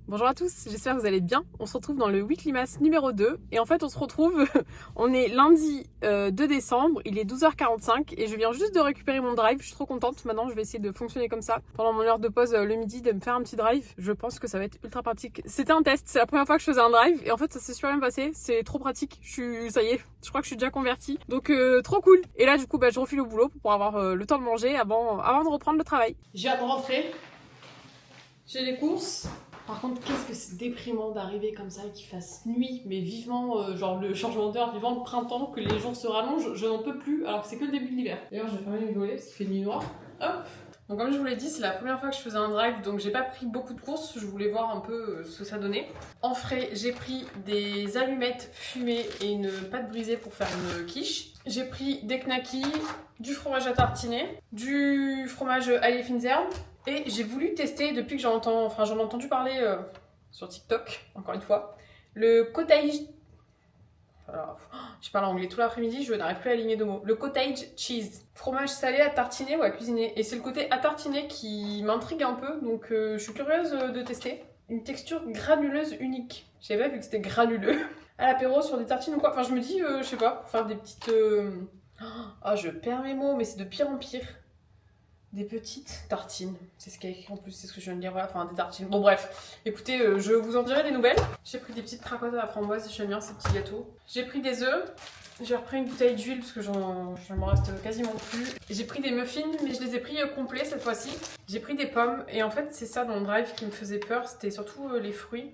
Bonjour à tous, j'espère que vous allez bien. On se retrouve dans le Weekly Mass numéro 2 et en fait on se retrouve, on est lundi 2 décembre, il est 12h45 et je viens juste de récupérer mon drive, je suis trop contente. Maintenant je vais essayer de fonctionner comme ça pendant mon heure de pause le midi, de me faire un petit drive. Je pense que ça va être ultra pratique. C'était un test, c'est la première fois que je faisais un drive et en fait ça s'est super bien passé, c'est trop pratique. Ça y est, je crois que je suis déjà convertie, donc trop cool. Et là du coup je refile au boulot pour avoir le temps de manger avant de reprendre le travail. Je viens de rentrer, j'ai les courses. Par contre, qu'est-ce que c'est déprimant d'arriver comme ça et qu'il fasse nuit, mais vivement, genre le changement d'heure, vivant le printemps, que les jours se rallongent, je n'en peux plus, alors que c'est que le début de l'hiver. D'ailleurs, je vais fermer mes volets parce qu'il fait nuit noire. Hop. Donc comme je vous l'ai dit, c'est la première fois que je faisais un drive, donc j'ai pas pris beaucoup de courses, je voulais voir un peu ce que ça donnait. En frais, j'ai pris des allumettes fumées et une pâte brisée pour faire une quiche. J'ai pris des knackis, du fromage à tartiner, du fromage ail et fines herbes. Et j'ai voulu tester, depuis que j'en ai entendu parler sur TikTok, encore une fois, le cottage... Alors, je parle anglais tout l'après-midi, je n'arrive plus à aligner deux mots. Le cottage cheese. Fromage salé à tartiner ou à cuisiner. Et c'est le côté à tartiner qui m'intrigue un peu, donc je suis curieuse de tester. Une texture granuleuse unique. J'avais pas vu que c'était granuleux. À l'apéro sur des tartines ou quoi. Enfin, je me dis, je sais pas, pour faire des petites... Ah, je perds mes mots, mais c'est de pire en pire. Des petites tartines, c'est ce qu'il y a écrit en plus, c'est ce que je viens de dire, voilà, enfin des tartines. Bon bref, écoutez, je vous en dirai des nouvelles. J'ai pris des petites cracottes à la framboise, j'aime bien ces petits gâteaux. J'ai pris des œufs, j'ai repris une bouteille d'huile parce que j'en me reste quasiment plus. J'ai pris des muffins, mais je les ai pris complets cette fois-ci. J'ai pris des pommes, et en fait c'est ça dans le drive qui me faisait peur, c'était surtout les fruits.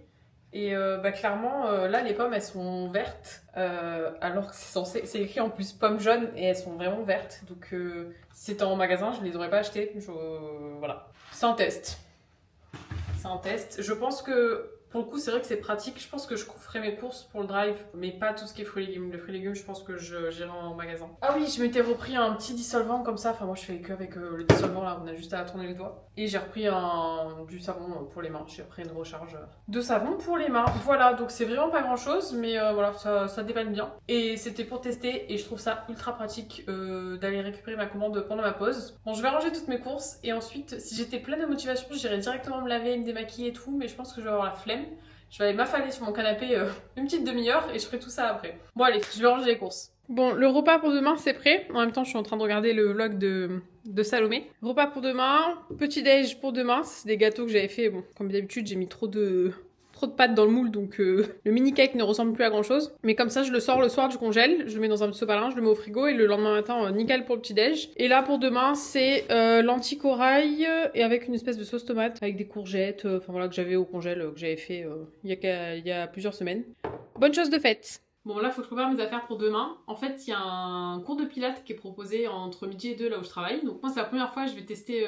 Et clairement, là, les pommes, elles sont vertes, alors que c'est écrit en plus pommes jaunes, et elles sont vraiment vertes. Donc, si c'était en magasin, je les aurais pas achetées. Voilà. C'est un test. C'est un test. Je pense que, pour le coup, c'est vrai que c'est pratique. Je pense que je ferai mes courses pour le drive, mais pas tout ce qui est fruits et légumes. Les fruits et légumes, je pense que j'irai en magasin. Ah oui, je m'étais repris un petit dissolvant comme ça. Enfin, moi, je fais que avec le dissolvant, là, on a juste à tourner les doigts. Et j'ai repris du savon pour les mains. J'ai repris une recharge de savon pour les mains. Voilà, donc c'est vraiment pas grand chose, mais voilà, ça dépanne bien. Et c'était pour tester, et je trouve ça ultra pratique d'aller récupérer ma commande pendant ma pause. Bon, je vais ranger toutes mes courses, et ensuite, si j'étais pleine de motivation, j'irais directement me laver, me démaquiller et tout, mais je pense que je vais avoir la flemme. Je vais aller m'affaler sur mon canapé une petite demi-heure, et je ferai tout ça après. Bon allez, je vais ranger les courses. Bon, le repas pour demain, c'est prêt. En même temps, je suis en train de regarder le vlog de Salomé. Repas pour demain, petit déj pour demain. C'est des gâteaux que j'avais fait. Bon, comme d'habitude, j'ai mis trop de pâtes dans le moule, donc le mini cake ne ressemble plus à grand chose. Mais comme ça, je le sors le soir du congèle, je le mets dans un petit sopalin, je le mets au frigo, et le lendemain matin, nickel pour le petit déj. Et là, pour demain, c'est lentilles corail et avec une espèce de sauce tomate, avec des courgettes, enfin voilà, que j'avais au congèle, que j'avais fait il y a plusieurs semaines. Bonne chose de faite. Bon, là, faut que je prépare mes affaires pour demain. En fait, il y a un cours de pilates qui est proposé entre midi et 2 là où je travaille. Donc moi, c'est la première fois, je vais tester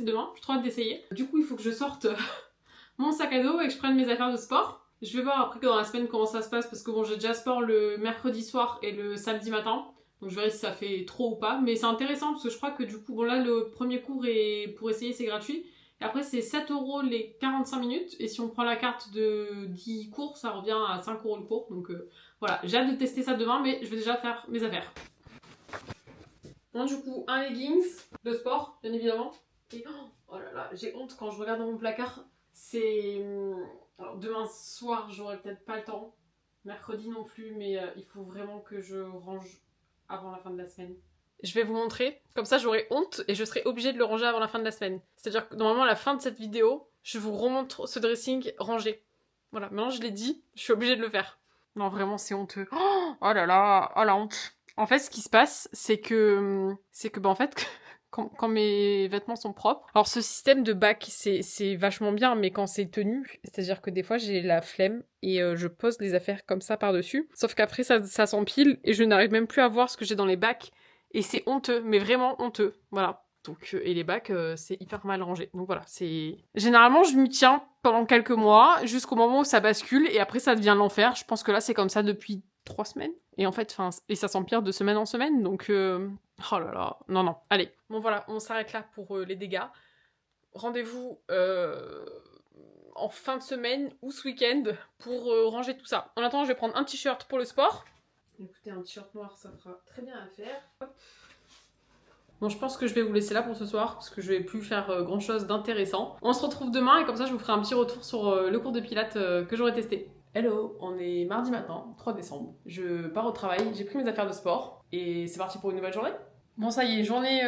demain. J'ai trop hâte d'essayer. Du coup, il faut que je sorte mon sac à dos et que je prenne mes affaires de sport. Je vais voir après que dans la semaine comment ça se passe parce que bon, j'ai déjà sport le mercredi soir et le samedi matin. Donc je verrai si ça fait trop ou pas. Mais c'est intéressant parce que je crois que du coup, bon là, le premier cours pour essayer, c'est gratuit. Et après, c'est 7 € les 45 minutes. Et si on prend la carte de 10 cours, ça revient à 5 € le cours. Donc voilà, j'ai hâte de tester ça demain, mais je vais déjà faire mes affaires. Bon, du coup, un leggings de sport, bien évidemment. Et oh là là, j'ai honte quand je regarde dans mon placard. Alors, demain soir, j'aurai peut-être pas le temps. Mercredi non plus, mais il faut vraiment que je range avant la fin de la semaine. Je vais vous montrer, comme ça j'aurai honte et je serai obligée de le ranger avant la fin de la semaine. C'est-à-dire que normalement à la fin de cette vidéo, je vous remontre ce dressing rangé. Voilà, maintenant je l'ai dit, je suis obligée de le faire. Non, vraiment c'est honteux. Oh là là, oh la honte. En fait, ce qui se passe, c'est que en fait, quand mes vêtements sont propres. Alors ce système de bac, c'est vachement bien, mais quand c'est tenu, c'est-à-dire que des fois j'ai la flemme et je pose les affaires comme ça par-dessus. Sauf qu'après ça s'empile et je n'arrive même plus à voir ce que j'ai dans les bacs. Et c'est honteux, mais vraiment honteux. Voilà. Donc, et les bacs, c'est hyper mal rangé. Donc voilà, c'est... Généralement, je m'y tiens pendant quelques mois, jusqu'au moment où ça bascule, et après ça devient l'enfer. Je pense que là, c'est comme ça depuis 3 semaines. Et en fait, et ça s'empire de semaine en semaine, donc... Oh là là, non. Allez, bon voilà, on s'arrête là pour les dégâts. Rendez-vous en fin de semaine ou ce week-end pour ranger tout ça. En attendant, je vais prendre un t-shirt pour le sport. Écoutez, un t-shirt noir, ça fera très bien à faire. Hop. Bon, je pense que je vais vous laisser là pour ce soir, parce que je vais plus faire grand chose d'intéressant. On se retrouve demain, et comme ça je vous ferai un petit retour sur le cours de pilates que j'aurai testé. Hello, on est mardi matin, 3 décembre. Je pars au travail, j'ai pris mes affaires de sport, et c'est parti pour une nouvelle journée. Bon, ça y est, journée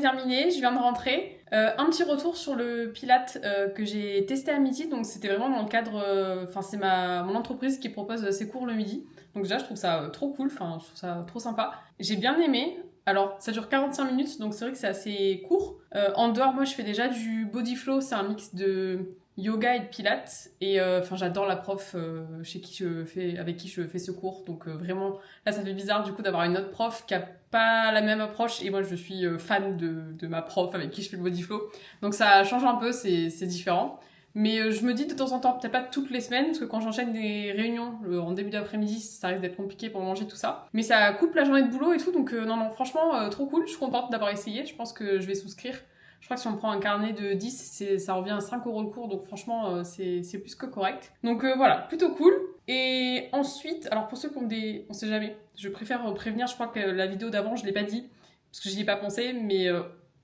terminée, je viens de rentrer. Un petit retour sur le Pilates que j'ai testé à midi, donc c'était vraiment dans le cadre... Enfin, c'est mon entreprise qui propose ses cours le midi. Donc déjà, je trouve ça trop cool, enfin, je trouve ça trop sympa. J'ai bien aimé. Alors, ça dure 45 minutes, donc c'est vrai que c'est assez court. En dehors, moi, je fais déjà du body flow, c'est un mix de yoga et de pilates. Et enfin, j'adore la prof avec qui je fais ce cours. Donc vraiment, là, ça fait bizarre du coup d'avoir une autre prof qui a pas la même approche. Et moi, je suis fan de ma prof avec qui je fais le body flow. Donc ça change un peu, c'est différent. Mais je me dis de temps en temps, peut-être pas toutes les semaines, parce que quand j'enchaîne des réunions en début d'après-midi, ça risque d'être compliqué pour manger tout ça. Mais ça coupe la journée de boulot et tout, donc non, franchement, trop cool. Je suis contente d'avoir essayé. Je pense que je vais souscrire. Je crois que si on prend un carnet de 10, ça revient à 5 € le cours, donc franchement, c'est plus que correct. Donc voilà, plutôt cool. Et ensuite, alors pour ceux qui ont on sait jamais, je préfère prévenir, je crois que la vidéo d'avant, je l'ai pas dit, parce que j'y ai pas pensé, mais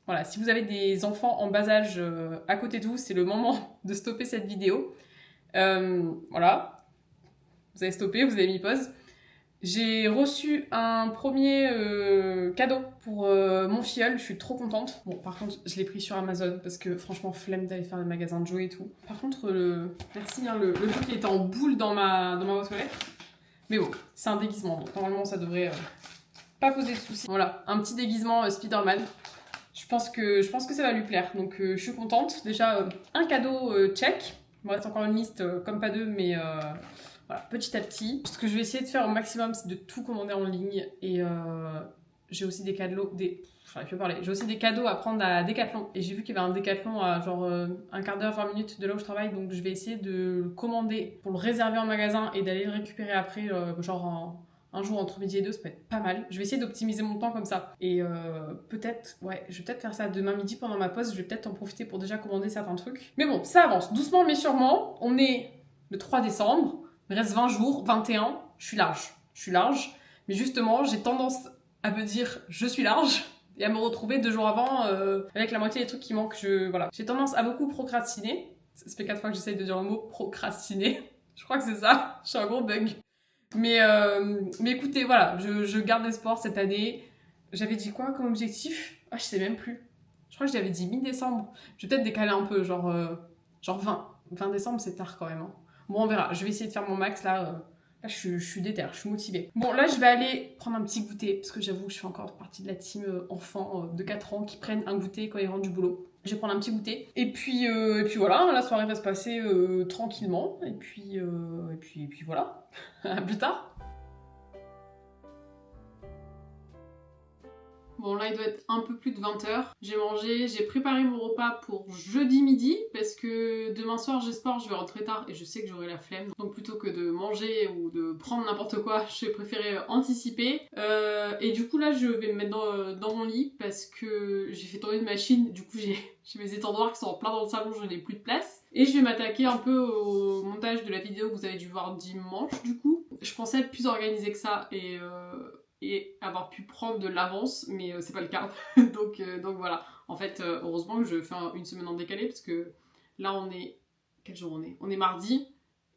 voilà, si vous avez des enfants en bas âge à côté de vous, c'est le moment de stopper cette vidéo. Voilà, vous avez stoppé, vous avez mis pause. J'ai reçu un premier cadeau pour mon filleul, je suis trop contente. Bon, par contre, je l'ai pris sur Amazon parce que franchement, flemme d'aller faire les magasins de jouets et tout. Par contre, merci, hein, le truc il était en boule dans ma boîte aux lettres. Mais bon, c'est un déguisement, donc normalement ça devrait pas poser de soucis. Voilà, un petit déguisement Spider-Man. Je pense que ça va lui plaire, donc je suis contente. Déjà, un cadeau check. Il me reste encore une liste, comme pas deux, mais voilà, petit à petit. Ce que je vais essayer de faire au maximum, c'est de tout commander en ligne. Et j'ai aussi des cadeaux, j'ai aussi des cadeaux à prendre à Decathlon. Et j'ai vu qu'il y avait un Decathlon à genre un quart d'heure, 20 minutes de là où je travaille, donc je vais essayer de le commander pour le réserver en magasin et d'aller le récupérer après, genre un jour entre midi et 2, ça peut être pas mal. Je vais essayer d'optimiser mon temps comme ça. Et peut-être, ouais, je vais peut-être faire ça demain midi pendant ma pause. Je vais peut-être en profiter pour déjà commander certains trucs. Mais bon, ça avance doucement mais sûrement. On est le 3 décembre. Il me reste 20 jours, 21. Je suis large. Mais justement, j'ai tendance à me dire je suis large et à me retrouver 2 jours avant avec la moitié des trucs qui manquent. Voilà. J'ai tendance à beaucoup procrastiner. Ça fait 4 fois que j'essaye de dire le mot procrastiner. Je crois que c'est ça. Je suis un gros bug. Mais écoutez, voilà, je garde espoir cette année. J'avais dit quoi comme objectif? Ah, je sais même plus. Je crois que j'avais dit mi-décembre. Je vais peut-être décaler un peu, genre 20. 20 décembre, c'est tard quand même. Hein. Bon, on verra. Je vais essayer de faire mon max là. Là, je suis déter, je suis motivée. Bon, là, je vais aller prendre un petit goûter, parce que j'avoue que je fais encore partie de la team enfants de 4 ans qui prennent un goûter quand ils rentrent du boulot. Je vais prendre un petit goûter. Et puis voilà, la soirée va se passer tranquillement. Et puis voilà. À plus tard. Bon, là, il doit être un peu plus de 20h. J'ai mangé, j'ai préparé mon repas pour jeudi midi parce que demain soir, j'ai sport, je vais rentrer tard et je sais que j'aurai la flemme. Donc, plutôt que de manger ou de prendre n'importe quoi, je vais préférer anticiper. Et du coup, là, je vais me mettre dans mon lit parce que j'ai fait tourner une machine. Du coup, j'ai mes étendoirs qui sont en plein dans le salon, je n'ai plus de place. Et je vais m'attaquer un peu au montage de la vidéo que vous avez dû voir dimanche, du coup. Je pensais être plus organisée que ça et avoir pu prendre de l'avance, mais c'est pas le cas. donc voilà. En fait, heureusement que je fais une semaine en décalé, parce que là, on est... Quel jour on est? On est mardi,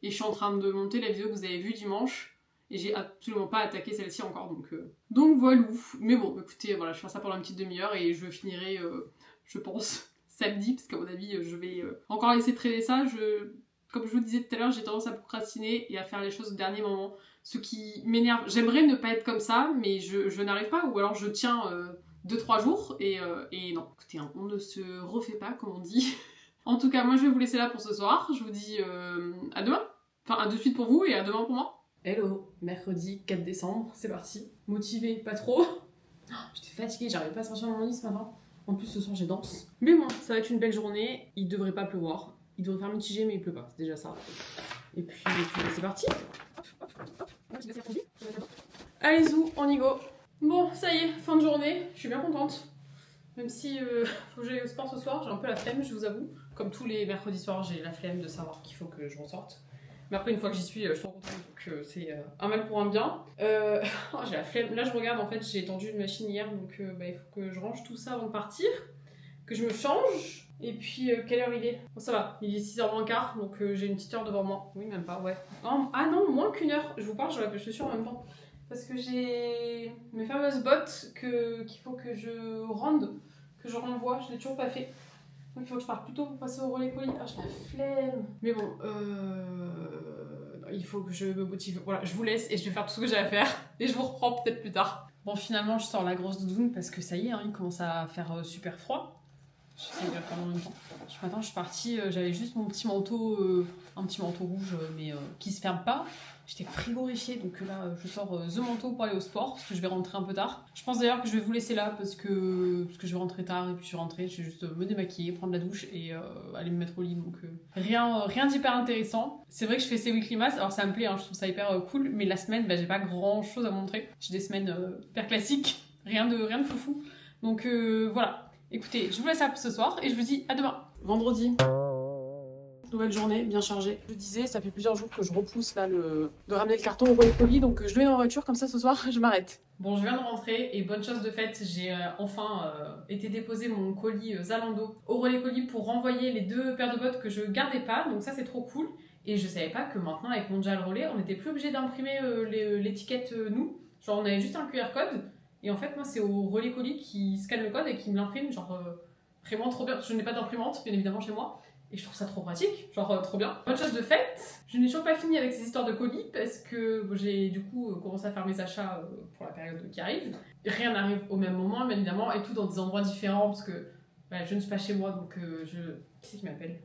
et je suis en train de monter la vidéo que vous avez vue dimanche, et j'ai absolument pas attaqué celle-ci encore, donc voilà. Mais bon, écoutez, voilà, je fais ça pendant une petite demi-heure, et je finirai, je pense, samedi, parce qu'à mon avis, je vais encore laisser traîner ça. Comme je vous disais tout à l'heure, j'ai tendance à procrastiner et à faire les choses au dernier moment. Ce qui m'énerve. J'aimerais ne pas être comme ça, mais je n'arrive pas. Ou alors je tiens 2-3 jours et non. Écoutez, hein, on ne se refait pas, comme on dit. En tout cas, moi je vais vous laisser là pour ce soir. Je vous dis à demain. Enfin, à de suite pour vous et à demain pour moi. Hello, mercredi 4 décembre, c'est parti. Motivée, pas trop. J'étais fatiguée, j'arrivais pas à sortir de mon lit ce matin. En plus, ce soir, j'ai danse. Mais bon, ça va être une belle journée. Il devrait pas pleuvoir. Il devrait faire mitigé, mais il pleut pas. C'est déjà ça. Et puis c'est parti. Allez, zou, on y go. Bon, ça y est, fin de journée. Je suis bien contente. Même si faut que j'aille au sport ce soir, j'ai un peu la flemme, je vous avoue. Comme tous les mercredis soirs, j'ai la flemme de savoir qu'il faut que je ressorte. Mais après, une fois que j'y suis, je suis trop contente. Donc c'est un mal pour un bien. Oh, j'ai la flemme. Là, je regarde, en fait, j'ai étendu une machine hier. Donc il faut que je range tout ça avant de partir. Que je me change. Et puis, quelle heure il est? Bon, ça va, il est 6h moins quart. Donc j'ai une petite heure devant moi. Oui, même pas, ouais. Oh, ah non, moins qu'une heure. Je vous parle, je la chaussure en même temps. Parce que j'ai mes fameuses bottes qu'il faut que je rende. Que je renvoie. Je l'ai toujours pas fait. Donc il faut que je parte plus tôt pour passer au relais colis. Ah, j'ai la flemme. Mais bon, il faut que je me motive. Voilà, je vous laisse et je vais faire tout ce que j'ai à faire. Et je vous reprends peut-être plus tard. Bon, finalement, je sors la grosse doudoune parce que ça y est, hein, il commence à faire super froid. J'essaie de le faire en même temps. Ce matin, je suis partie, j'avais juste mon petit manteau, un petit manteau rouge, mais qui se ferme pas. J'étais frigorifiée, donc là, je sors The Manteau pour aller au sport, parce que je vais rentrer un peu tard. Je pense d'ailleurs que je vais vous laisser là, parce que je vais rentrer tard, et puis je vais rentrer, je vais juste me démaquiller, prendre la douche, et aller me mettre au lit, donc rien d'hyper intéressant. C'est vrai que je fais ces weekly maths, alors ça me plaît, hein, je trouve ça hyper cool, mais la semaine, j'ai pas grand chose à montrer. J'ai des semaines hyper classiques, rien de foufou. Donc voilà. Écoutez, je vous laisse là pour ce soir et je vous dis à demain. Vendredi. Nouvelle journée, bien chargée. Je disais, ça fait plusieurs jours que je repousse là de ramener le carton au relais colis, donc je le mets dans la voiture, comme ça ce soir je m'arrête. Bon, je viens de rentrer et bonne chose de faite, j'ai enfin été déposer mon colis Zalando au relais colis pour renvoyer les 2 paires de bottes que je gardais pas, donc ça c'est trop cool. Et je savais pas que maintenant avec Mondial Relais, on n'était plus obligé d'imprimer l'étiquette nous. Genre on avait juste un QR code. Et en fait, moi, c'est au relais colis qui scanne le code et qui me l'imprime. Genre, vraiment trop bien. Je n'ai pas d'imprimante, bien évidemment, chez moi. Et je trouve ça trop pratique. Genre, trop bien. Bonne chose de faite. Je n'ai toujours pas fini avec ces histoires de colis parce que j'ai du coup commencé à faire mes achats pour la période qui arrive. Rien n'arrive au même moment, bien évidemment, et tout dans des endroits différents parce que je ne suis pas chez moi, donc je. Qui c'est qui m'appelle?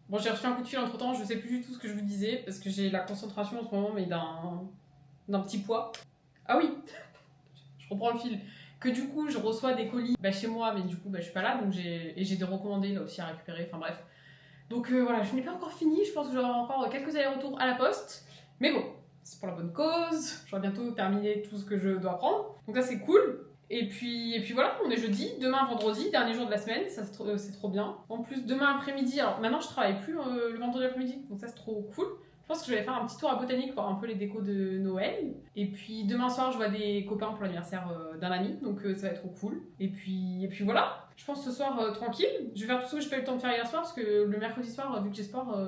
Bon, j'ai reçu un coup de fil entre temps, je sais plus du tout ce que je vous disais parce que j'ai la concentration en ce moment, mais d'un petit poids. Ah oui! Je reprends le fil, que du coup je reçois des colis chez moi, mais du coup je suis pas là, donc j'ai des recommandés là aussi à récupérer, enfin bref. Donc voilà, je n'ai pas encore fini, je pense que j'aurai encore quelques allers-retours à la poste, mais bon, c'est pour la bonne cause, j'aurai bientôt terminé tout ce que je dois prendre, donc ça c'est cool. Et puis voilà, on est jeudi, demain vendredi, dernier jour de la semaine, ça c'est trop bien. En plus, demain après-midi, alors maintenant je travaille plus le vendredi après-midi, donc ça c'est trop cool. Je pense que je vais faire un petit tour à Botanique, voir un peu les décos de Noël. Et puis demain soir, je vois des copains pour l'anniversaire d'un ami, donc ça va être trop cool. Et puis voilà, je pense ce soir tranquille. Je vais faire tout ce que j'ai pas eu le temps de faire hier soir, parce que le mercredi soir, vu que j'ai sport,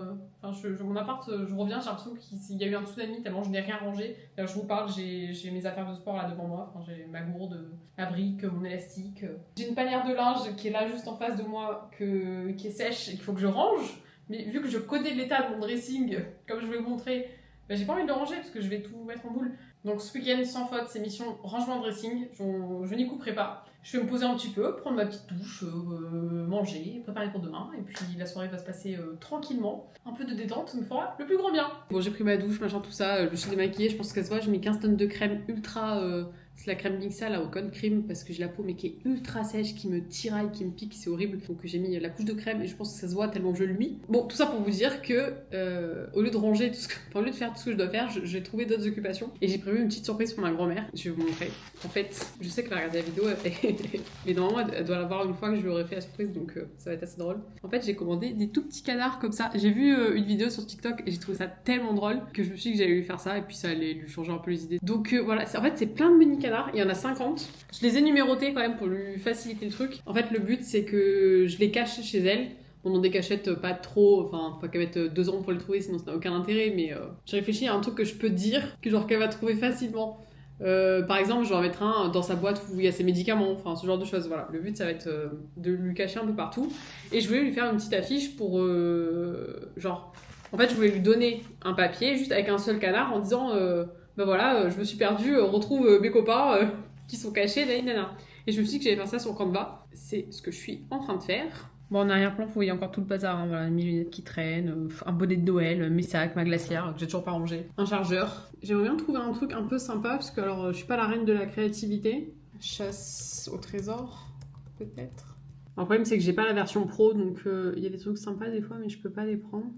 mon appart, je reviens, j'ai l'impression qu'il y a eu un tsunami tellement je n'ai rien rangé. D'ailleurs, je vous parle, j'ai mes affaires de sport là devant moi. Enfin, j'ai ma gourde, ma brique, mon élastique. J'ai une panière de linge qui est là juste en face de moi, qui est sèche et qu'il faut que je range. Mais vu que je connais l'état de mon dressing, comme je vous l'ai montré, j'ai pas envie de le ranger parce que je vais tout mettre en boule. Donc ce week-end, sans faute, c'est mission rangement dressing. Je n'y couperai pas. Je vais me poser un petit peu, prendre ma petite douche, manger, préparer pour demain. Et puis la soirée va se passer tranquillement. Un peu de détente me fera le plus grand bien. Bon, j'ai pris ma douche, machin, tout ça. Je me suis démaquillée. Je pense que ça se voit. J'ai mis 15 tonnes de crème ultra... c'est la crème Mixa, la Ocon Cream, parce que j'ai la peau mais qui est ultra sèche, qui me tiraille, qui me pique, c'est horrible. Donc j'ai mis la couche de crème et je pense que ça se voit tellement je luis. Bon, tout ça pour vous dire que au lieu de ranger au lieu de faire tout ce que je dois faire, j'ai trouvé d'autres occupations et j'ai prévu une petite surprise pour ma grand-mère. Je vais vous montrer. En fait, je sais qu'elle va regarder la vidéo, mais normalement elle doit la voir une fois que je lui aurai fait la surprise, donc ça va être assez drôle. En fait, j'ai commandé des tout petits canards comme ça. J'ai vu une vidéo sur TikTok et j'ai trouvé ça tellement drôle que je me suis dit que j'allais lui faire ça et puis ça allait lui changer un peu les idées. Donc voilà, en fait c'est plein de mini canards, il y en a 50. Je les ai numérotés quand même pour lui faciliter le truc. En fait, le but c'est que je les cache chez elle. Bon, dans des cachettes pas trop, enfin, faut pas qu'elle mette 2 ans pour les trouver, sinon ça n'a aucun intérêt, mais j'ai réfléchi à un truc que je peux dire, que genre qu'elle va trouver facilement. Par exemple, je vais en mettre un dans sa boîte où il y a ses médicaments, enfin ce genre de choses. Voilà, le but ça va être de lui cacher un peu partout. Et je voulais lui faire une petite affiche pour genre. En fait, je voulais lui donner un papier juste avec un seul canard en disant bah voilà, je me suis perdue, retrouve mes copains qui sont cachés, nanana. Et je me suis dit que j'allais faire ça sur Canva. C'est ce que je suis en train de faire. Bon, en arrière-plan, vous voyez encore tout le bazar, hein, voilà, mes lunettes qui traînent, un bonnet de Noël, mes sacs, ma glacière, que j'ai toujours pas rangé, un chargeur. J'aimerais bien trouver un truc un peu sympa, parce que alors, je suis pas la reine de la créativité. Chasse au trésor, peut-être. Le problème, c'est que j'ai pas la version pro, donc il y a des trucs sympas des fois, mais je peux pas les prendre.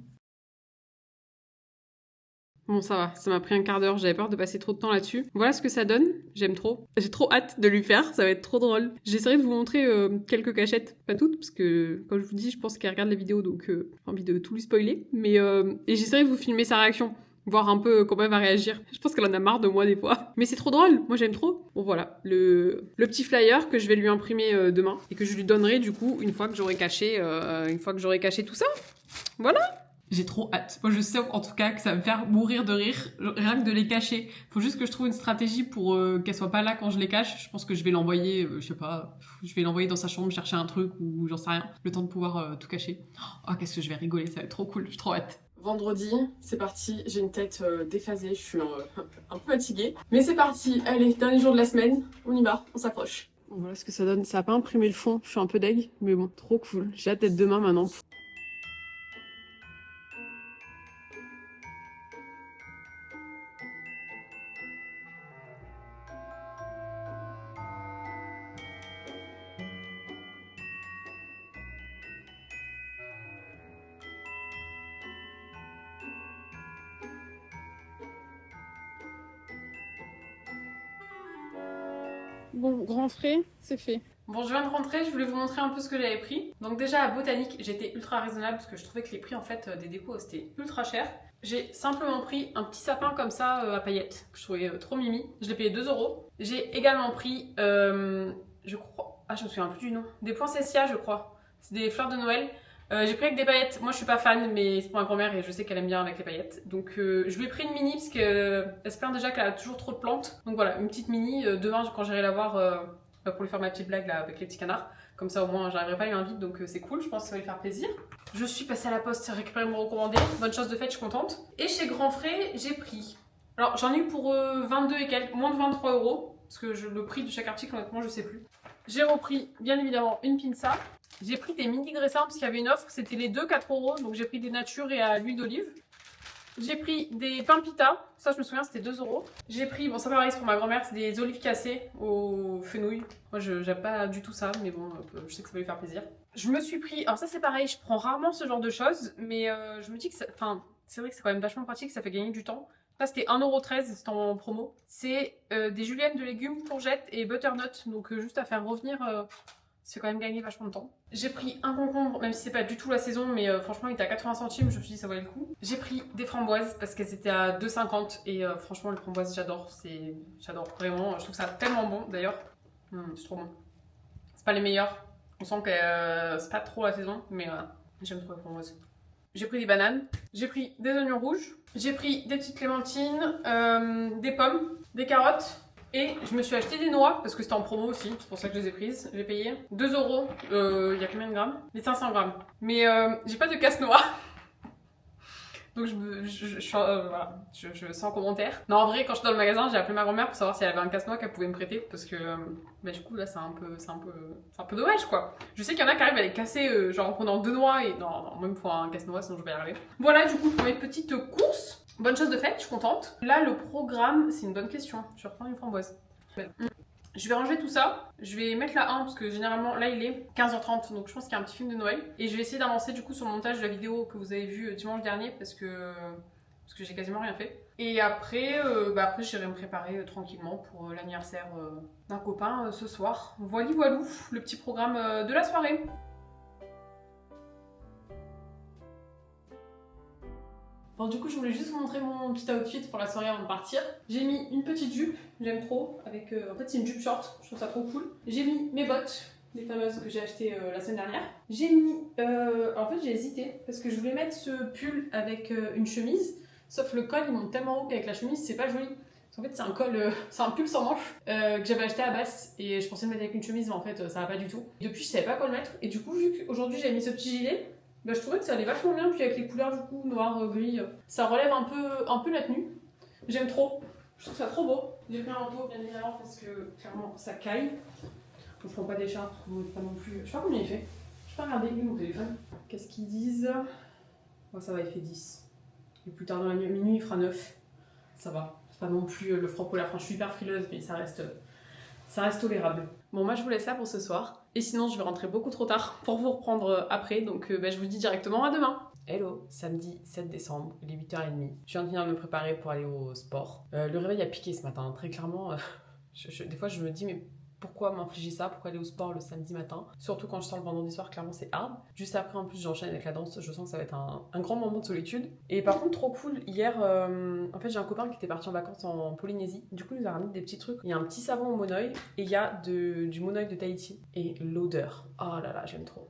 Bon, ça va, ça m'a pris un quart d'heure, j'avais peur de passer trop de temps là-dessus. Voilà ce que ça donne, j'aime trop. J'ai trop hâte de lui faire, ça va être trop drôle. J'essaierai de vous montrer quelques cachettes, pas toutes, parce que, comme je vous dis, je pense qu'elle regarde la vidéo, donc j'ai envie de tout lui spoiler. Mais et j'essaierai de vous filmer sa réaction, voir un peu comment elle va réagir. Je pense qu'elle en a marre de moi des fois. Mais c'est trop drôle, moi j'aime trop. Bon voilà, le petit flyer que je vais lui imprimer demain, et que je lui donnerai du coup une fois que j'aurai caché tout ça. Voilà. J'ai trop hâte. Moi, je sais en tout cas que ça va me faire mourir de rire, rien que de les cacher. Faut juste que je trouve une stratégie pour qu'elle soit pas là quand je les cache. Je pense que je vais l'envoyer, je sais pas, je vais l'envoyer dans sa chambre chercher un truc ou j'en sais rien. Le temps de pouvoir tout cacher. Oh, qu'est-ce que je vais rigoler, ça va être trop cool, j'ai trop hâte. Vendredi, c'est parti, j'ai une tête déphasée, je suis un peu fatiguée. Mais c'est parti, allez, dernier jour de la semaine, on y va, on s'approche. Voilà ce que ça donne, ça a pas imprimé le fond, je suis un peu deg, mais bon, trop cool. J'ai hâte d'être demain maintenant. Bon, grand frais, c'est fait. Bon, je viens de rentrer, je voulais vous montrer un peu ce que j'avais pris. Donc déjà, à Botanique, j'étais ultra raisonnable parce que je trouvais que les prix en fait des décos c'était ultra cher. J'ai simplement pris un petit sapin comme ça à paillettes, que je trouvais trop mimi. Je l'ai payé 2 €. J'ai également pris, je crois, je me souviens plus du nom, des poinsettias je crois. C'est des fleurs de Noël. J'ai pris avec des paillettes, moi je suis pas fan mais c'est pour ma grand-mère et je sais qu'elle aime bien avec les paillettes. Donc je lui ai pris une mini parce qu'elle se plaint déjà qu'elle a toujours trop de plantes. Donc voilà, une petite mini, demain quand j'irai la voir pour lui faire ma petite blague là avec les petits canards. Comme ça au moins j'arriverai pas à lui inviter donc c'est cool, je pense que ça va lui faire plaisir. Je suis passée à la poste récupérer mon recommandé, bonne chose de faite, je suis contente. Et chez Grand Frais, j'ai pris, alors j'en ai eu pour 22 et quelques, moins de 23 €, parce que le prix de chaque article honnêtement je sais plus. J'ai repris bien évidemment une pinça. J'ai pris des mini graissins parce qu'il y avait une offre, c'était les deux 4 €, donc j'ai pris des natures et à l'huile d'olive. J'ai pris des pains pita, ça je me souviens c'était 2 €. J'ai pris, bon ça pareil c'est pour ma grand-mère, c'est des olives cassées au fenouil. Moi j'aime pas du tout ça, mais bon je sais que ça va lui faire plaisir. Je me suis pris, alors ça c'est pareil, je prends rarement ce genre de choses, mais je me dis que c'est vrai que c'est quand même vachement pratique, ça fait gagner du temps. Ça c'était 1,13 €, c'était en promo. C'est des juliennes de légumes, courgettes et butternut, donc juste à faire revenir... c'est quand même gagné vachement de temps. J'ai pris un concombre, même si c'est pas du tout la saison, mais franchement il était à 80 centimes, je me suis dit ça valait le coup. J'ai pris des framboises parce qu'elles étaient à 2,50 et franchement les framboises j'adore, j'adore vraiment, je trouve ça tellement bon d'ailleurs. C'est trop bon. C'est pas les meilleurs, on sent que c'est pas trop la saison, mais j'aime trop les framboises. J'ai pris des bananes, j'ai pris des oignons rouges, j'ai pris des petites clémentines, des pommes, des carottes. Et je me suis acheté des noix, parce que c'était en promo aussi, c'est pour ça que je les ai prises. J'ai payé 2 €, il y a combien de grammes? Les 500 grammes. Mais j'ai pas de casse-noix. Donc voilà, je sans commentaire. Non, en vrai, quand je suis dans le magasin, j'ai appelé ma grand-mère pour savoir si elle avait un casse-noix qu'elle pouvait me prêter, parce que bah, du coup, là, c'est un peu dommage, quoi. Je sais qu'il y en a qui arrivent à les casser, genre en prenant 2 noix, et non, même pour un casse-noix, sinon je vais y arriver. Voilà, du coup, pour mes petites courses. Bonne chose de faite, je suis contente. Là, le programme, c'est une bonne question. Je vais reprendre une framboise. Je vais ranger tout ça. Je vais mettre la 1 parce que généralement, là, il est 15h30. Donc, je pense qu'il y a un petit film de Noël. Et je vais essayer d'avancer du coup sur le montage de la vidéo que vous avez vue dimanche dernier parce que j'ai quasiment rien fait. Et après, j'irai me préparer tranquillement pour l'anniversaire d'un copain ce soir. Voilou, le petit programme de la soirée. Bon, du coup, je voulais juste vous montrer mon petit outfit pour la soirée avant de partir. J'ai mis une petite jupe, j'aime trop, avec... en fait, c'est une jupe short, je trouve ça trop cool. J'ai mis mes bottes, les fameuses que j'ai achetées la semaine dernière. J'ai mis... en fait, j'ai hésité, parce que je voulais mettre ce pull avec une chemise, sauf le col, il monte tellement haut qu'avec la chemise, c'est pas joli. En fait, c'est un col, c'est un pull sans manches que j'avais acheté à Basse et je pensais le mettre avec une chemise, mais en fait, ça va pas du tout. Depuis, je savais pas quoi le mettre, et du coup, vu qu'aujourd'hui, j'avais mis ce petit gilet, bah, je trouvais que ça allait vachement bien, puis avec les couleurs du coup, noir, gris, ça relève un peu la tenue. J'aime trop, je trouve ça trop beau. J'ai pris un manteau bien évidemment parce que clairement ça caille. Donc, je prends pas d'écharpe, pas non plus. Je sais pas combien il fait. Je vais pas regarder mon téléphone. Qu'est-ce qu'ils disent? Oh, ça va, il fait 10. Et plus tard dans la nuit, minuit, il fera 9. Ça va. C'est pas non plus le froid polaire. Enfin, je suis hyper frileuse, mais ça reste tolérable. Bon, moi je vous laisse là pour ce soir. Et sinon, je vais rentrer beaucoup trop tard pour vous reprendre après. Donc, je vous dis directement à demain. Hello, samedi 7 décembre, il est 8h30. Je viens de venir me préparer pour aller au sport. Le réveil a piqué ce matin, très clairement. Des fois, je me dis, mais pourquoi m'infliger ça? Pourquoi aller au sport le samedi matin? Surtout quand je sors le vendredi soir, clairement, c'est hard. Juste après, en plus, j'enchaîne avec la danse. Je sens que ça va être un grand moment de solitude. Et par contre, trop cool, hier, en fait, j'ai un copain qui était parti en vacances en Polynésie. Du coup, il nous a ramené des petits trucs. Il y a un petit savon au monoeil et il y a du monoeil de Tahiti. Et l'odeur, oh là là, j'aime trop.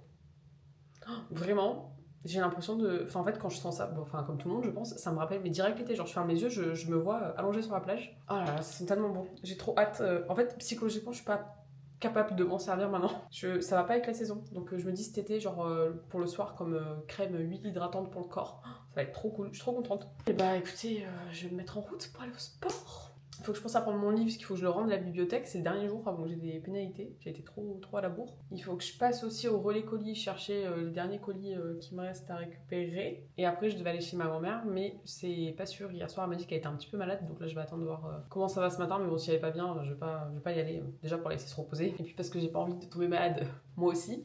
Oh, vraiment. J'ai l'impression de... Enfin, en fait, quand je sens ça, bon, enfin, comme tout le monde, je pense, ça me rappelle, mais direct l'été. Genre, je ferme les yeux, je me vois allongée sur la plage. Oh là là, ça sent tellement bon. J'ai trop hâte. En fait, psychologiquement, je suis pas capable de m'en servir maintenant. Ça va pas avec la saison. Donc, je me dis cet été, genre, pour le soir, comme crème huile hydratante pour le corps. Ça va être trop cool. Je suis trop contente. Et bah, écoutez, je vais me mettre en route pour aller au sport. Il faut que je pense à prendre mon livre, parce qu'il faut que je le rende à la bibliothèque. C'est le dernier jour avant que j'ai des pénalités. J'ai été trop à la bourre. Il faut que je passe aussi au relais colis chercher les derniers colis qui me restent à récupérer. Et après, je devais aller chez ma grand-mère, mais c'est pas sûr. Hier soir, elle m'a dit qu'elle était un petit peu malade. Donc là, je vais attendre de voir comment ça va ce matin. Mais bon, si elle est pas bien, je vais pas y aller. Déjà pour la laisser se reposer. Et puis parce que j'ai pas envie de tomber malade, moi aussi.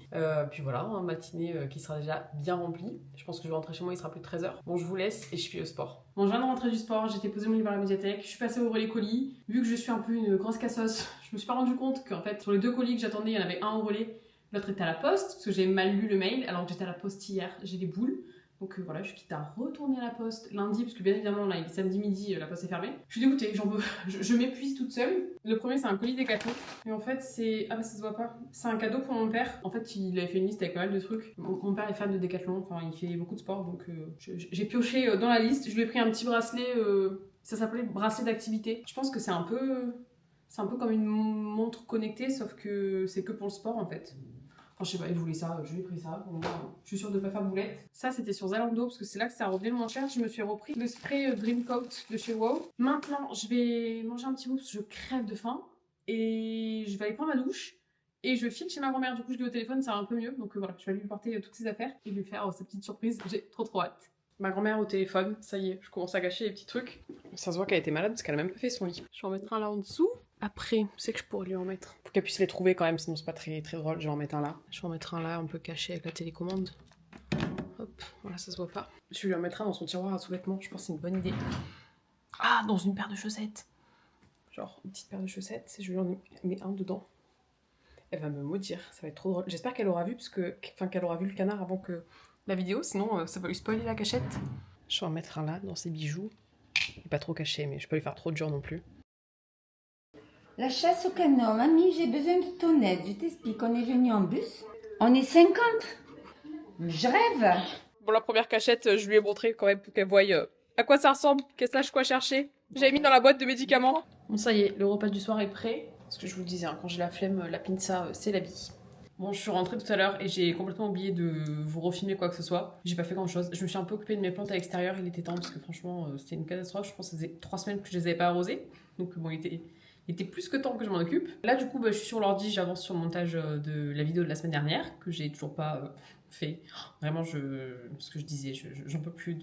Puis voilà, une matinée qui sera déjà bien remplie. Je pense que je vais rentrer chez moi, il sera plus de 13h. Bon, je vous laisse et je suis au sport. Bon, je viens de rentrer du sport, j'étais posé mon livre à la médiathèque, je suis passée au relais colis. Vu que je suis un peu une grosse cassos, je me suis pas rendu compte qu'en fait, sur les 2 colis que j'attendais, il y en avait un au relais, l'autre était à la poste, parce que j'ai mal lu le mail, alors que j'étais à la poste hier, j'ai des boules. Donc voilà, je suis quitte à retourner à la poste lundi, parce que bien évidemment, là, il est samedi midi, la poste est fermée. Je suis dégoûtée, je m'épuise toute seule. Le premier, c'est un colis Décathlon. Et en fait, c'est... Ah bah ça se voit pas. C'est un cadeau pour mon père. En fait, il avait fait une liste avec pas mal de trucs. Mon père est fan de Décathlon, enfin, il fait beaucoup de sport, donc j'ai pioché dans la liste. Je lui ai pris un petit bracelet, ça s'appelait bracelet d'activité. Je pense que c'est un peu comme une montre connectée, sauf que c'est que pour le sport, en fait. Enfin, je sais pas, il voulait ça, je lui ai pris ça. Bon, je suis sûre de pas faire boulette. Ça, c'était sur Zalando, parce que c'est là que ça revenait le moins cher. Je me suis repris le spray Dream Coat de chez WOW. Maintenant, je vais manger un petit bout, parce que je crève de faim. Et je vais aller prendre ma douche. Et je file chez ma grand-mère. Du coup, je l'ai au téléphone, ça va un peu mieux. Donc voilà, je vais lui porter toutes ses affaires et lui faire sa petite surprise. J'ai trop hâte. Ma grand-mère au téléphone, ça y est, je commence à gâcher les petits trucs. Ça se voit qu'elle était malade parce qu'elle a même pas fait son lit. Je vais en mettre un là en dessous. Après, c'est que je pourrais lui en mettre. Faut qu'elle puisse les trouver quand même, sinon c'est pas très drôle. Je vais en mettre un là. Je vais en mettre un là, un peu caché avec la télécommande. Hop, voilà, ça se voit pas. Je vais lui en mettre un dans son tiroir à sous-vêtements, je pense que c'est une bonne idée. Ah, dans une paire de chaussettes. Genre une petite paire de chaussettes, je lui en mets un dedans. Elle va me maudire, ça va être trop drôle. J'espère qu'elle aura vu, qu'elle aura vu le canard avant que la vidéo, sinon ça va lui spoiler la cachette. Je vais en mettre un là, dans ses bijoux. Il est pas trop caché, mais je peux lui faire trop dur non plus. La chasse au canon, mamie, j'ai besoin de ton aide. Je t'explique, on est venu en bus. On est 50. Je rêve. Bon, la première cachette, je lui ai montré quand même pour qu'elle voie à quoi ça ressemble, qu'elle sache quoi chercher. J'avais mis dans la boîte de médicaments. Bon, ça y est, le repas du soir est prêt. Parce que je vous le disais, hein, quand j'ai la flemme, la pizza, c'est la vie. Bon, je suis rentrée tout à l'heure et j'ai complètement oublié de vous refilmer quoi que ce soit. J'ai pas fait grand chose. Je me suis un peu occupée de mes plantes à l'extérieur. Il était temps parce que franchement, c'était une catastrophe. Je pense que ça faisait 3 semaines que je les avais pas arrosées. Donc bon, il était plus que temps que je m'en occupe. Là, du coup, je suis sur l'ordi, j'avance sur le montage de la vidéo de la semaine dernière, que j'ai toujours pas fait. Vraiment, ce que je disais, j'en peux plus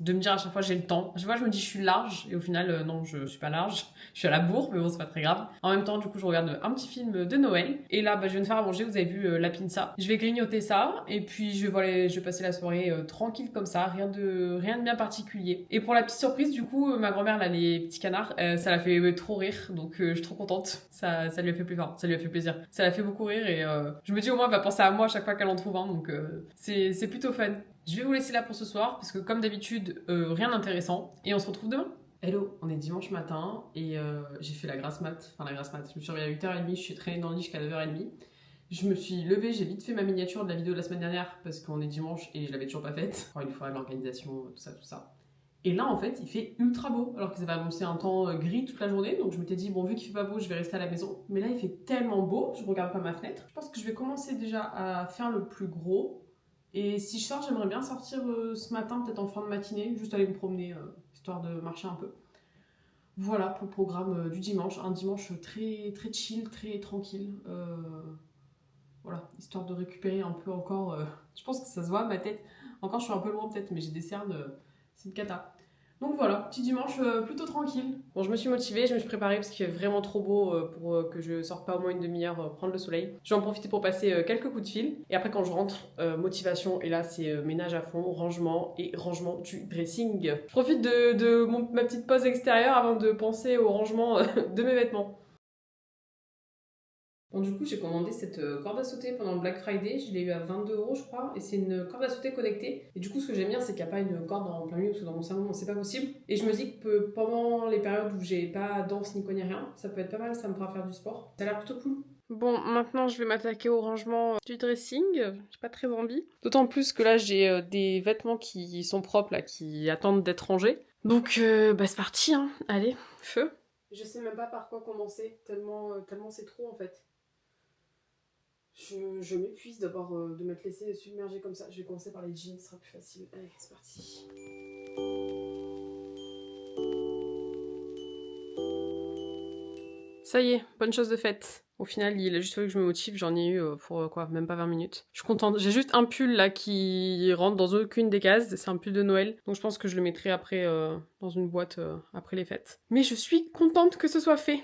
de me dire à chaque fois j'ai le temps. À chaque fois je me dis je suis large et au final non, je suis pas large. Je suis à la bourre, mais bon, c'est pas très grave. En même temps, du coup, je regarde un petit film de Noël. Et là, je viens de faire à manger, vous avez vu la pinza. Je vais grignoter ça et puis je vais passer la soirée tranquille comme ça, rien de bien particulier. Et pour la petite surprise, du coup, ma grand-mère là, les petits canards, ça l'a fait trop rire, donc je suis trop contente. Ça lui a fait plaisir, ça lui a fait plaisir. Ça l'a fait beaucoup rire et je me dis au moins elle va penser à moi à chaque fois qu'elle en trouve un, donc c'est plutôt fun. Je vais vous laisser là pour ce soir, parce que comme d'habitude, rien d'intéressant, et on se retrouve demain. Hello, on est dimanche matin, et j'ai fait la grasse mat, je me suis réveillée à 8h30, je suis traînée dans le lit jusqu'à 9h30. Je me suis levée, j'ai vite fait ma miniature de la vidéo de la semaine dernière, parce qu'on est dimanche, et je l'avais toujours pas faite. Encore une fois, l'organisation, tout ça. Et là, en fait, il fait ultra beau, alors qu'ils avaient annoncé un temps gris toute la journée, donc je m'étais dit, bon, vu qu'il fait pas beau, je vais rester à la maison. Mais là, il fait tellement beau, je regarde pas ma fenêtre. Je pense que je vais commencer déjà à faire le plus gros. Et si je sors, j'aimerais bien sortir ce matin, peut-être en fin de matinée, juste aller me promener, histoire de marcher un peu. Voilà pour le programme du dimanche. Un dimanche très, très chill, très tranquille. Voilà, histoire de récupérer un peu encore. Je pense que ça se voit, ma tête. Encore, je suis un peu loin peut-être, mais j'ai des cernes. C'est une cata. Donc voilà, petit dimanche plutôt tranquille. Bon, je me suis motivée, je me suis préparée parce qu'il fait vraiment trop beau pour que je sorte pas au moins une demi-heure prendre le soleil. Je vais en profiter pour passer quelques coups de fil. Et après, quand je rentre, motivation. Et là, c'est ménage à fond, rangement et rangement du dressing. Je profite de ma petite pause extérieure avant de penser au rangement de mes vêtements. Bon, du coup, j'ai commandé cette corde à sauter pendant le Black Friday. Je l'ai eu à 22 € je crois. Et c'est une corde à sauter connectée. Et du coup, ce que j'aime bien, c'est qu'il n'y a pas une corde en plein milieu, parce que dans mon salon, c'est pas possible. Et je me dis que pendant les périodes où j'ai pas danse ni quoi ni rien, ça peut être pas mal, ça me fera faire du sport. Ça a l'air plutôt cool. Bon, maintenant, je vais m'attaquer au rangement du dressing. J'ai pas très envie. D'autant plus que là, j'ai des vêtements qui sont propres, là, qui attendent d'être rangés. Donc, c'est parti, hein. Allez, feu. Je sais même pas par quoi commencer, tellement c'est trop en fait. Je m'épuise de m'être laissée submerger comme ça. Je vais commencer par les jeans, ce sera plus facile. Allez, c'est parti. Ça y est, bonne chose de faite. Au final, il a juste fallu que je me motive, j'en ai eu pour quoi, même pas 20 minutes. Je suis contente. J'ai juste un pull là qui rentre dans aucune des cases, c'est un pull de Noël. Donc je pense que je le mettrai après dans une boîte après les fêtes. Mais je suis contente que ce soit fait.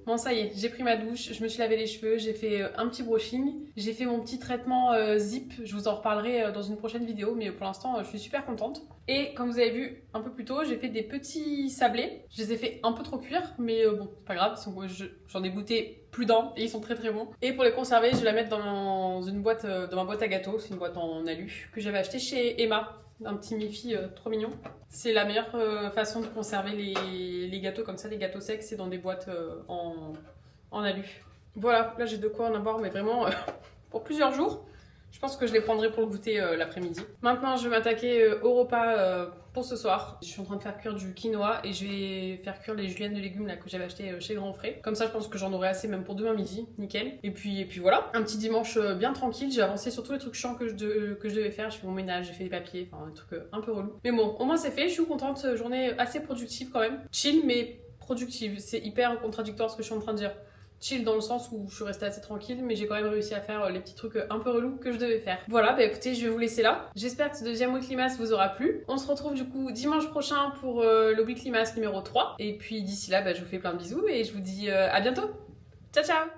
Bon, ça y est, j'ai pris ma douche, je me suis lavé les cheveux, j'ai fait un petit brushing, j'ai fait mon petit traitement zip, je vous en reparlerai dans une prochaine vidéo, mais pour l'instant, je suis super contente. Et comme vous avez vu un peu plus tôt, j'ai fait des petits sablés. Je les ai fait un peu trop cuire, mais bon, c'est pas grave, j'en ai goûté plus d'un et ils sont très très bons. Et pour les conserver, je vais la mettre dans une boîte, dans ma boîte à gâteaux, c'est une boîte en alu que j'avais acheté chez Emma. Un petit mi-fi trop mignon. C'est la meilleure façon de conserver les gâteaux comme ça, les gâteaux secs, c'est dans des boîtes en alu. Voilà, là j'ai de quoi en avoir, mais vraiment pour plusieurs jours. Je pense que je les prendrai pour le goûter l'après-midi. Maintenant, je vais m'attaquer au repas pour ce soir. Je suis en train de faire cuire du quinoa et je vais faire cuire les juliennes de légumes là, que j'avais acheté chez Grand Frais. Comme ça, je pense que j'en aurai assez même pour demain midi. Nickel. Et puis voilà, un petit dimanche bien tranquille. J'ai avancé sur tous les trucs chiants que je devais faire. J'ai fait mon ménage, j'ai fait des papiers, enfin un truc un peu relou. Mais bon, au moins c'est fait. Je suis contente. Journée assez productive quand même. Chill, mais productive. C'est hyper contradictoire ce que je suis en train de dire. Chill dans le sens où je suis restée assez tranquille, mais j'ai quand même réussi à faire les petits trucs un peu relous que je devais faire. Voilà, bah écoutez, je vais vous laisser là. J'espère que ce deuxième Weekly Mass vous aura plu. On se retrouve du coup dimanche prochain pour le Weekly Mass numéro 3. Et puis d'ici là, bah, je vous fais plein de bisous et je vous dis à bientôt. Ciao ciao.